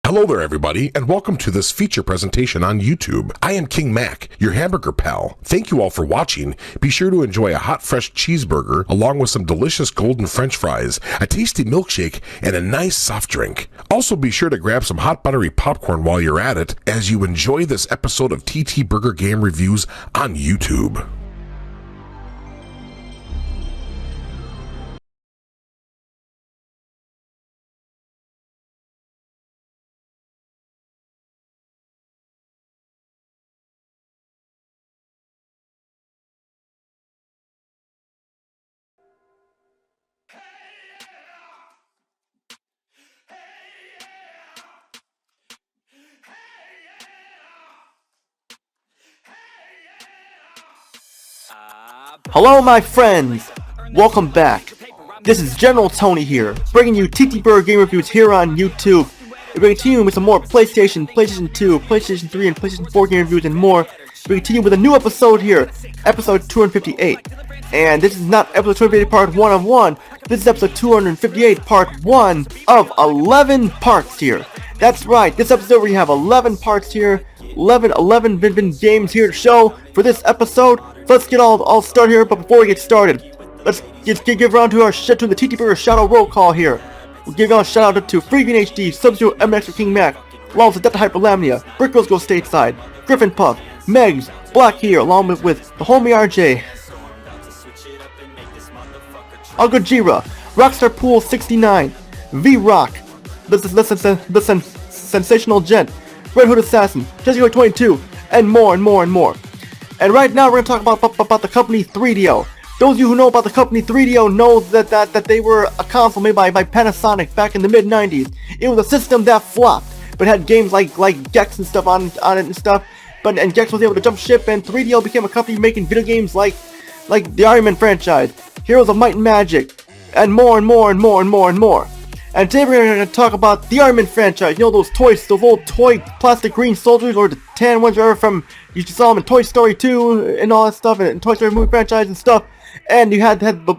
Hello there everybody, and welcome to this feature presentation on YouTube. I am King Mac, your hamburger pal. Thank you all for watching. Be sure to enjoy a hot fresh cheeseburger along with some delicious golden french fries, a tasty milkshake, and a nice soft drink. Also be sure to grab some hot buttery popcorn while you're at it as you enjoy this episode of TTBurger Game Reviews on YouTube. Hello my friends, welcome back. This is General Tony here, bringing you TTBurger Game Reviews here on YouTube. We're continuing with some more PlayStation, PlayStation 2, PlayStation 3, and PlayStation 4 game reviews and more. We continue with a new episode here, episode 258. And this is not episode 258 part 1 of 1, this is episode 258 part 1 of 11 parts here. That's right, this episode we have 11 parts here, 11 games here to show for this episode. Let's get all started here, but before we get started, let's give round to our to the TTBurger shout-out roll call here. We'll give a shout-out to Freaking HD, Sub-Zero MX for King Mac, along with Delta Hyperlamnia, Brick Girls Go Stateside, Griffin Puff, Megs, Black here, along with the homie RJ, Algojira, Rockstar Pool 69, V-Rock, the Sensational Gent, Red Hood Assassin, Jessica 22, and more and more and more. And right now we're going to talk about the company 3DO. Those of you who know about the company 3DO know that they were a console made by Panasonic back in the mid-90s. It was a system that flopped, but had games like Gex and stuff on it and stuff. And Gex was able to jump ship, and 3DO became a company making video games like the Iron Man franchise, Heroes of Might and Magic, and more and more and more and more and more. And today we're going to talk about the Iron Man franchise. You know those toys, those old toy plastic green soldiers, or the tan ones, whatever, from you saw them in Toy Story 2 and all that stuff, and Toy Story movie franchise and stuff. And you had the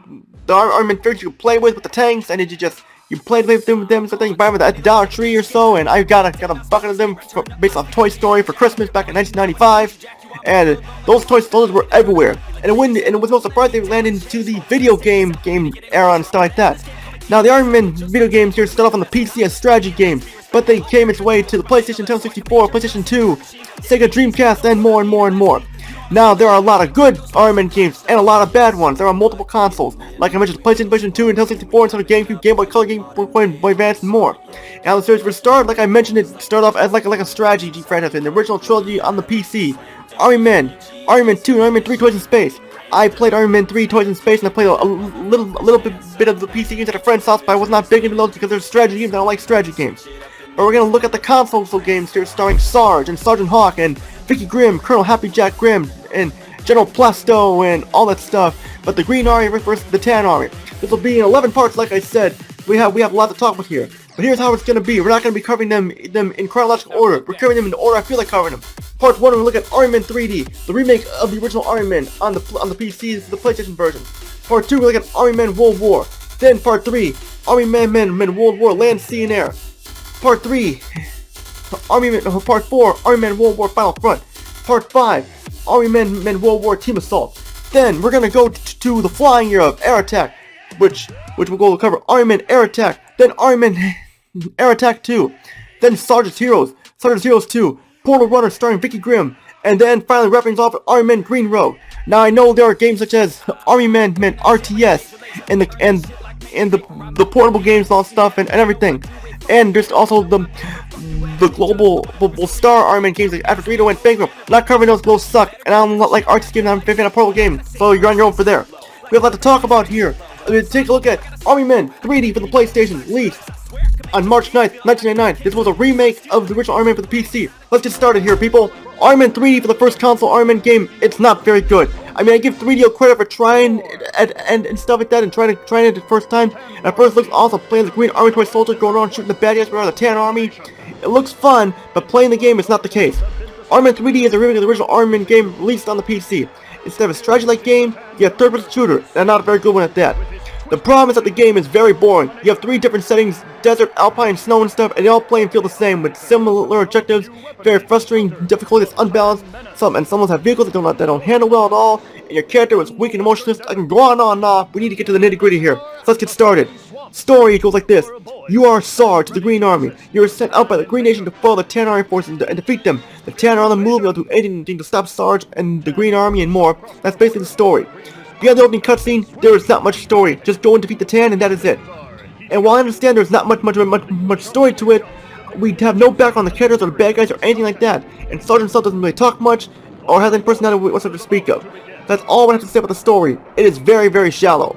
Iron Man figures you could play with the tanks, and you played with them and something. You buy them at the Dollar Tree or so, and I got a bucket of them based off Toy Story for Christmas back in 1995. And those toy soldiers were everywhere. And it was no surprise they landed into the video game era and stuff like that. Now, the Iron Man video games here started off on the PC as strategy games, but they came its way to the PlayStation 64, PlayStation 2, Sega Dreamcast, and more and more and more. Now, there are a lot of good Iron Man games and a lot of bad ones. There are multiple consoles, like I mentioned, PlayStation, PlayStation 2, Nintendo 64, Nintendo GameCube, Game Boy Color, Game Boy Advance, and more. Now, the series started, like I mentioned, it started off as like a strategy franchise in the original trilogy on the PC. Iron Man 2, and Iron Man 3 Toys in Space. I played Iron Man 3 Toys in Space, and I played a little bit of the PC games at a friend's house, but I was not big into those because they're strategy games, and I don't like strategy games. But we're going to look at the console games here, starring Sarge, and Sergeant Hawk, and Vicky Grimm, Colonel Happy Jack Grimm, and General Plasto, and all that stuff. But the Green Army versus the Tan Army. This will be in 11 parts, like I said. We have a lot to talk about here. But here's how it's going to be. We're not going to be covering them in chronological order. We're covering them in the order I feel like covering them. Part 1, we'll look at Iron Man 3D, the remake of the original Iron Man on the PC, the PlayStation version. Part 2, we'll look at Iron Man World War. Then Part 3, Iron Man World War Land, Sea, and Air. Part 3, Part 4, Iron Man World War Final Front. Part 5, Iron Man World War Team Assault. Then we're going to go to the flying era of Air Attack, which we'll go to cover Iron Man Air Attack, then Iron Man Air Attack 2, then Sergeant's Heroes 2, Portal Runner starring Vicky Grimm, and then finally wrapping off with Iron Man Green Road. Now I know there are games such as Iron Man RTS and the portable games and all stuff and everything, and there's also the global star Iron Man games like after 3DO went bankrupt. Not covering those suck, and I don't like RTS games. I'm a fan of portable games, so you're on your own for there. We have a lot to talk about here. Take a look at Iron Man 3D for the PlayStation, released on March 9th, 1999. This was a remake of the original Iron Man for the PC. Let's get started here, people. Iron Man 3D for the first console Iron Man game, it's not very good. I mean, I give 3DO credit for trying and stuff like that, and trying it the first time. And at first it looks awesome, playing the Green Army toy soldier, going around shooting the bad guys around the Tan Army. It looks fun, but playing the game is not the case. Iron Man 3D is a remake of the original Iron Man game released on the PC. Instead of a strategy-like game, you have third-person shooter, and not a very good one at that. The problem is that the game is very boring. You have 3 different settings, desert, alpine, snow and stuff, and they all play and feel the same, with similar objectives, very frustrating, difficulty is unbalanced, some of them have vehicles that don't handle well at all, and your character is weak and emotionless. I can go on and on and on. We need to get to the nitty gritty here. So let's get started. Story goes like this. You are Sarge, the Green Army. You are sent out by the Green Nation to follow the Tan Army forces and defeat them. The Tan are on the move, they'll do anything to stop Sarge and the Green Army and more. That's basically the story. Beyond the opening cutscene, there is not much story. Just go and defeat the Tan and that is it. And while I understand there's not much story to it, we have no background on the characters or the bad guys or anything like that. And Sarge himself doesn't really talk much or has any personality whatsoever to speak of. That's all I have to say about the story. It is very, very shallow.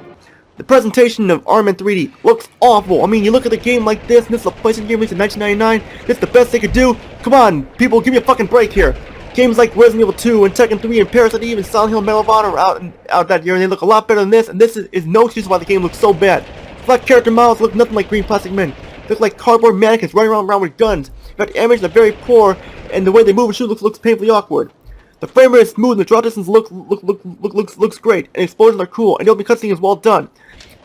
The presentation of Iron Man 3D looks awful. I mean, you look at the game like this, and this is a PlayStation game released in 1999. This is the best they could do. Come on, people, give me a fucking break here. Games like Resident Evil 2 and Tekken 3 and Parasite Eve and Silent Hill Medal of Honor are out that year, and they look a lot better than this, and this is no excuse why the game looks so bad. Flat character models look nothing like green plastic men. They look like cardboard mannequins running around with guns. In fact, the animations are very poor, and the way they move and shoot looks painfully awkward. The frame rate is smooth, and the draw distance looks great, and explosions are cool, and the opening cutscene is well done.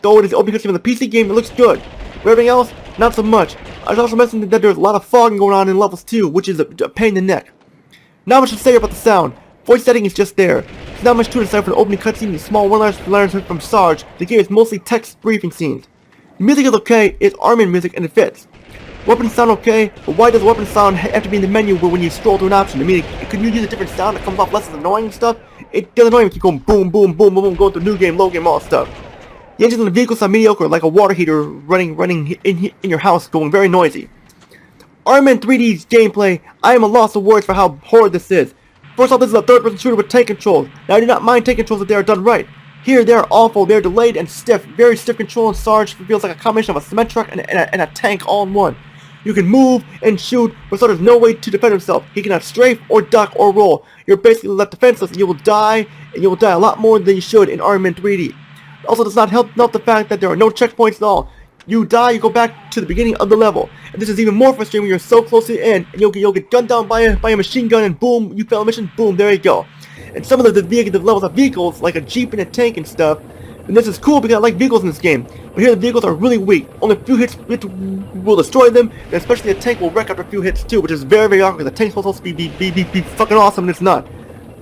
Though it is the opening cutscene of the PC game, it looks good. For everything else, not so much. I should also mention that there's a lot of fogging going on in levels too, which is a pain in the neck. Not much to say about the sound. Voice setting is just there. There's not much to it aside from the opening cutscene and small one-liners from Sarge. The game is mostly text briefing scenes. The music is okay, it's Iron Man music and it fits. Weapons sound okay, but why does weapon sound have to be in the menu when you scroll through an option? I mean, could you use a different sound that comes off less annoying and stuff? It doesn't annoy me if you go boom, boom, boom, boom, boom, going through new game, low game, all that stuff. The engines on the vehicles are mediocre, like a water heater running in your house, going very noisy. Iron Man 3D's gameplay, I am a loss of words for how horrid this is. First off, this is a third-person shooter with tank controls. Now, I do not mind tank controls if they are done right. Here, they are awful. They are delayed and stiff. Very stiff control, and Sarge feels like a combination of a cement truck and a tank all in one. You can move and shoot, but Sarge has no way to defend himself. He cannot strafe or duck or roll. You're basically left defenseless, and you will die a lot more than you should in Iron Man 3D. It also does not help the fact that there are no checkpoints at all. You die, you go back to the beginning of the level. And this is even more frustrating when you're so close to the end, and you'll get gunned down by a machine gun, and boom, you fail a mission, boom, there you go. And some of the levels have vehicles, like a jeep and a tank and stuff. And this is cool because I like vehicles in this game. But here the vehicles are really weak. Only a few hits will destroy them, and especially the tank will wreck after a few hits too, which is very, very awkward. The tank's supposed to be fucking awesome, and it's not.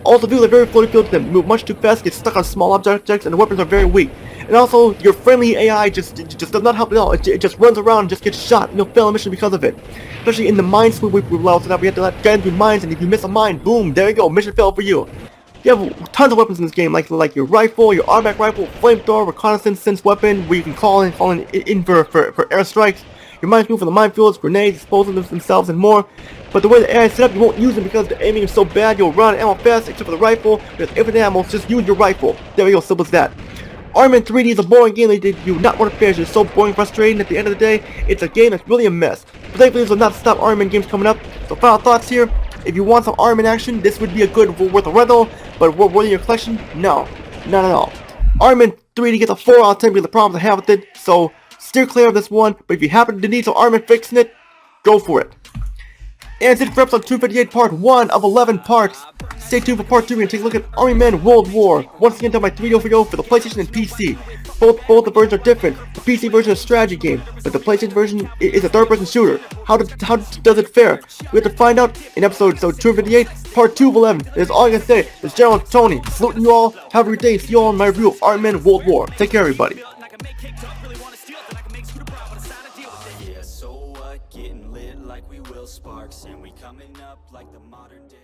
Also, vehicles are very floaty fields, they move much too fast, get stuck on small objects, and the weapons are very weak. And also, your friendly AI just does not help at all. It just runs around and just gets shot, and you'll fail a mission because of it. Especially in the mine sweep level, so that we have to let guys through mines, and if you miss a mine, boom, there you go, mission failed for you. You have tons of weapons in this game, like your rifle, your automatic rifle, flamethrower, reconnaissance sense weapon, where you can call in for airstrikes. Your mines move for the minefields, grenades, explosives themselves, and more. But the way the AI is set up, you won't use them because the aiming is so bad. You'll run ammo fast, except for the rifle. There's infinite ammo, just use your rifle. There we go, simple as that. Iron Man 3D is a boring game that you do not want to finish. It's so boring and frustrating. At the end of the day, it's a game that's really a mess. But thankfully, this will not stop Iron Man games coming up. So final thoughts here. If you want some Iron Man action, this would be a good worth a rental. But worth in your collection? No, not at all. Iron Man 3D gets a 4 out of 10 because of the problems I have with it. So steer clear of this one. But if you happen to need some Iron Man fixing it, go for it. And that's it for episode 258, part 1 of 11 parts. Stay tuned for part 2. We're going to take a look at Iron Man World War. Once again, done by 3D for the PlayStation and PC. Both the versions are different. The PC version is a strategy game, but the PlayStation version is a third-person shooter. How does it fare? We have to find out in episode 258, part 2 of 11. That's all I can say. It's General Tony, saluting you all. Have a great day. See you all in my review of Iron Man World War. Take care, everybody. Yeah, so what? Getting lit like we will sparks, and we coming up like the modern day.